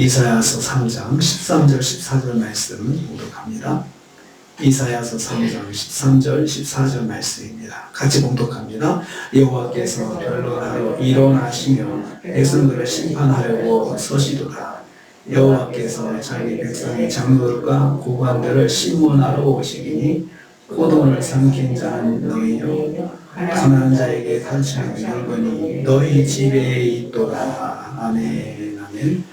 이사야서 3장 13절 14절 말씀 봉독합니다. 이사야서 3장 13절 14절 말씀입니다. 같이 봉독합니다. 여호와께서 변론하러 일어나시며 백성들을 심판하려고 서시도다. 여호와께서 자기 백성의 장로들과 고관들을 심문하러 오시기니 포도를 삼킨 자는 너희요 가난한 자에게 탈취하는 물건이 너희 집에 있도다. 아멘. 아멘.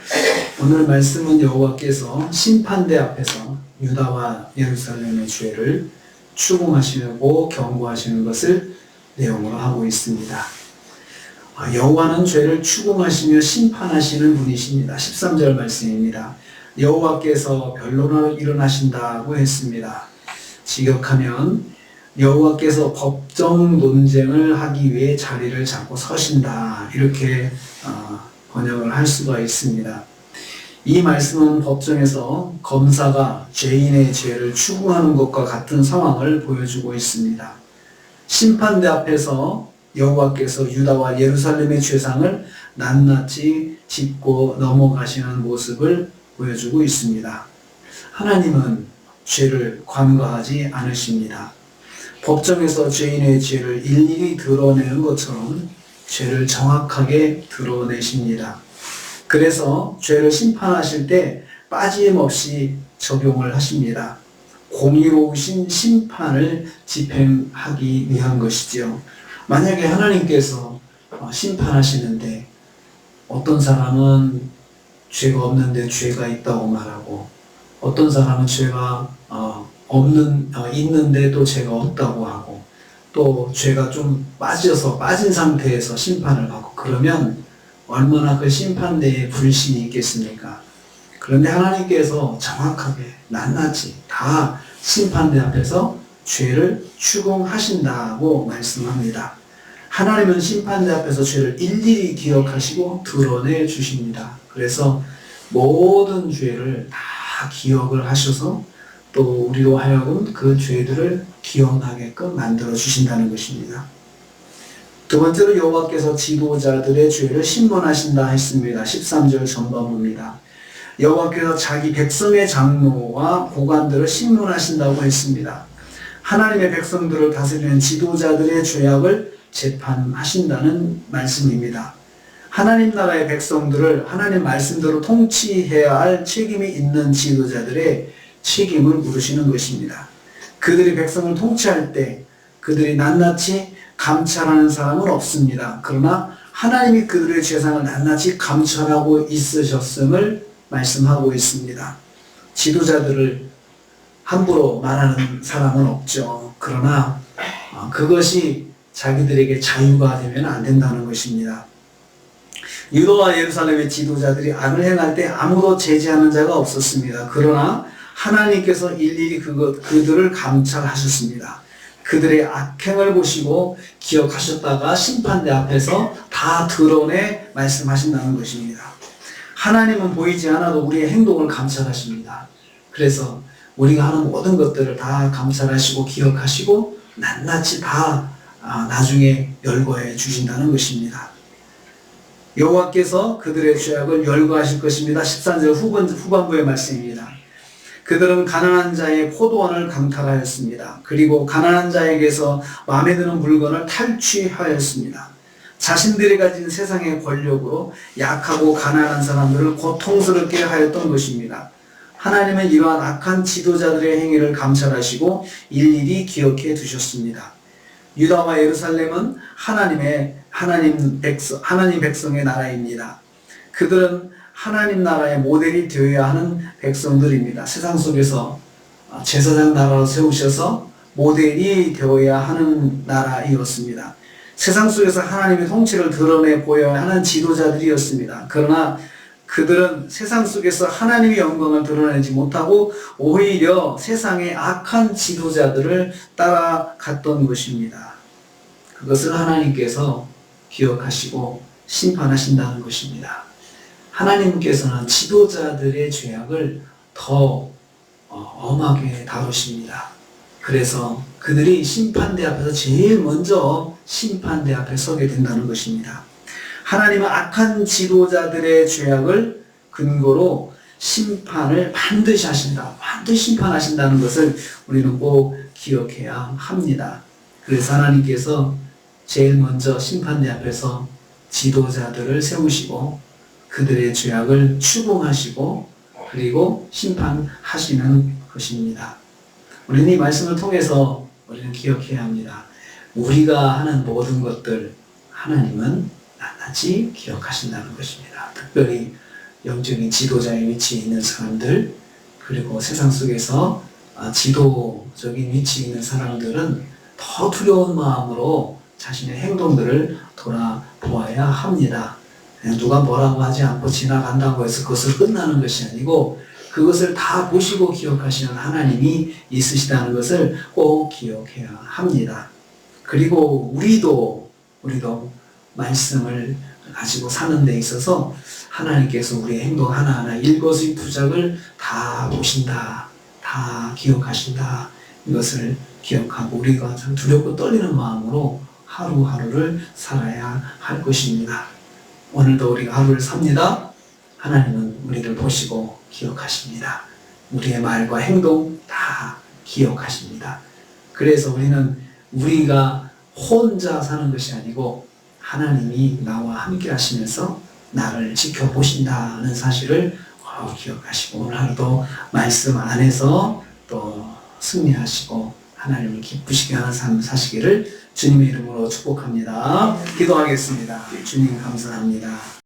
오늘 말씀은 여호와께서 심판대 앞에서 유다와 예루살렘의 죄를 추궁하시고 경고하시는 것을 내용으로 하고 있습니다. 여호와는 죄를 추궁하시며 심판하시는 분이십니다. 13절 말씀입니다. 여호와께서 변론하러 일어나신다고 했습니다. 직역하면 여호와께서 법정 논쟁을 하기 위해 자리를 잡고 서신다, 이렇게 번역을 할 수가 있습니다. 이 말씀은 법정에서 검사가 죄인의 죄를 추궁하는 것과 같은 상황을 보여주고 있습니다. 심판대 앞에서 여호와께서 유다와 예루살렘의 죄상을 낱낱이 짚고 넘어가시는 모습을 보여주고 있습니다. 하나님은 죄를 관과하지 않으십니다. 법정에서 죄인의 죄를 일일이 드러내는 것처럼 죄를 정확하게 드러내십니다. 그래서 죄를 심판하실 때 빠짐없이 적용을 하십니다. 공의로우신 심판을 집행하기 위한 것이지요. 만약에 하나님께서 심판하시는데 어떤 사람은 죄가 없는데 죄가 있다고 말하고, 어떤 사람은 죄가 있는데 또 죄가 없다고 하고, 또 죄가 좀 빠진 상태에서 심판을 받고, 그러면 얼마나 그 심판대에 불신이 있겠습니까? 그런데 하나님께서 정확하게 낱낱이 다 심판대 앞에서 죄를 추궁하신다고 말씀합니다. 하나님은 심판대 앞에서 죄를 일일이 기억하시고 드러내 주십니다. 그래서 모든 죄를 다 기억을 하셔서 또 우리로 하여금 그 죄들을 기억나게끔 만들어 주신다는 것입니다. 두 번째로 여호와께서 지도자들의 죄를 심문하신다 했습니다. 13절 전반부입니다. 여호와께서 자기 백성의 장로와 고관들을 심문하신다고 했습니다. 하나님의 백성들을 다스리는 지도자들의 죄악을 재판하신다는 말씀입니다. 하나님 나라의 백성들을 하나님 말씀대로 통치해야 할 책임이 있는 지도자들의 책임을 물으시는 것입니다. 그들이 백성을 통치할 때 그들이 낱낱이 감찰하는 사람은 없습니다. 그러나 하나님이 그들의 죄상을 낱낱이 감찰하고 있으셨음을 말씀하고 있습니다. 지도자들을 함부로 말하는 사람은 없죠. 그러나 그것이 자기들에게 자유가 되면 안 된다는 것입니다. 유다와 예루살렘의 지도자들이 악을 행할 때 아무도 제지하는 자가 없었습니다. 그러나 하나님께서 일일이 그들을 감찰하셨습니다. 그들의 악행을 보시고 기억하셨다가 심판대 앞에서 다 드러내 말씀하신다는 것입니다. 하나님은 보이지 않아도 우리의 행동을 감찰하십니다. 그래서 우리가 하는 모든 것들을 다 감찰하시고 기억하시고 낱낱이 다 나중에 열거해 주신다는 것입니다. 여호와께서 그들의 죄악을 열거하실 것입니다. 13절 후반부의 말씀입니다. 그들은 가난한 자의 포도원을 강탈하였습니다. 그리고 가난한 자에게서 마음에 드는 물건을 탈취하였습니다. 자신들이 가진 세상의 권력으로 약하고 가난한 사람들을 고통스럽게 하였던 것입니다. 하나님은 이러한 악한 지도자들의 행위를 감찰하시고 일일이 기억해 두셨습니다. 유다와 예루살렘은 하나님 백성의 나라입니다. 그들은 하나님 나라의 모델이 되어야 하는 백성들입니다. 세상 속에서 제사장 나라로 세우셔서 모델이 되어야 하는 나라이었습니다. 세상 속에서 하나님의 통치를 드러내 보여야 하는 지도자들이었습니다. 그러나 그들은 세상 속에서 하나님의 영광을 드러내지 못하고 오히려 세상의 악한 지도자들을 따라갔던 것입니다. 그것을 하나님께서 기억하시고 심판하신다는 것입니다. 하나님께서는 지도자들의 죄악을 더 엄하게 다루십니다. 그래서 그들이 심판대 앞에서 제일 먼저 심판대 앞에 서게 된다는 것입니다. 하나님은 악한 지도자들의 죄악을 근거로 심판을 반드시 하신다. 반드시 심판하신다는 것을 우리는 꼭 기억해야 합니다. 그래서 하나님께서 제일 먼저 심판대 앞에서 지도자들을 세우시고 그들의 죄악을 추궁하시고 그리고 심판하시는 것입니다. 우리는 이 말씀을 통해서 우리는 기억해야 합니다. 우리가 하는 모든 것들 하나님은 낱낱이 기억하신다는 것입니다. 특별히 영적인 지도자의 위치에 있는 사람들 그리고 세상 속에서 지도적인 위치에 있는 사람들은 더 두려운 마음으로 자신의 행동들을 돌아보아야 합니다. 누가 뭐라고 하지 않고 지나간다고 해서 그것을 끝나는 것이 아니고 그것을 다 보시고 기억하시는 하나님이 있으시다는 것을 꼭 기억해야 합니다. 그리고 우리도 말씀을 가지고 사는 데 있어서 하나님께서 우리의 행동 하나하나 일거수일투족을 다 보신다. 다 기억하신다. 이것을 기억하고 우리가 참 두렵고 떨리는 마음으로 하루하루를 살아야 할 것입니다. 오늘도 우리가 하루를 삽니다. 하나님은 우리를 보시고 기억하십니다. 우리의 말과 행동 다 기억하십니다. 그래서 우리가 혼자 사는 것이 아니고 하나님이 나와 함께 하시면서 나를 지켜보신다는 사실을 기억하시고 오늘 하루도 말씀 안에서 또 승리하시고 하나님을 기쁘시게 하는 삶을 사시기를 주님의 이름으로 축복합니다. 기도하겠습니다. 주님 감사합니다.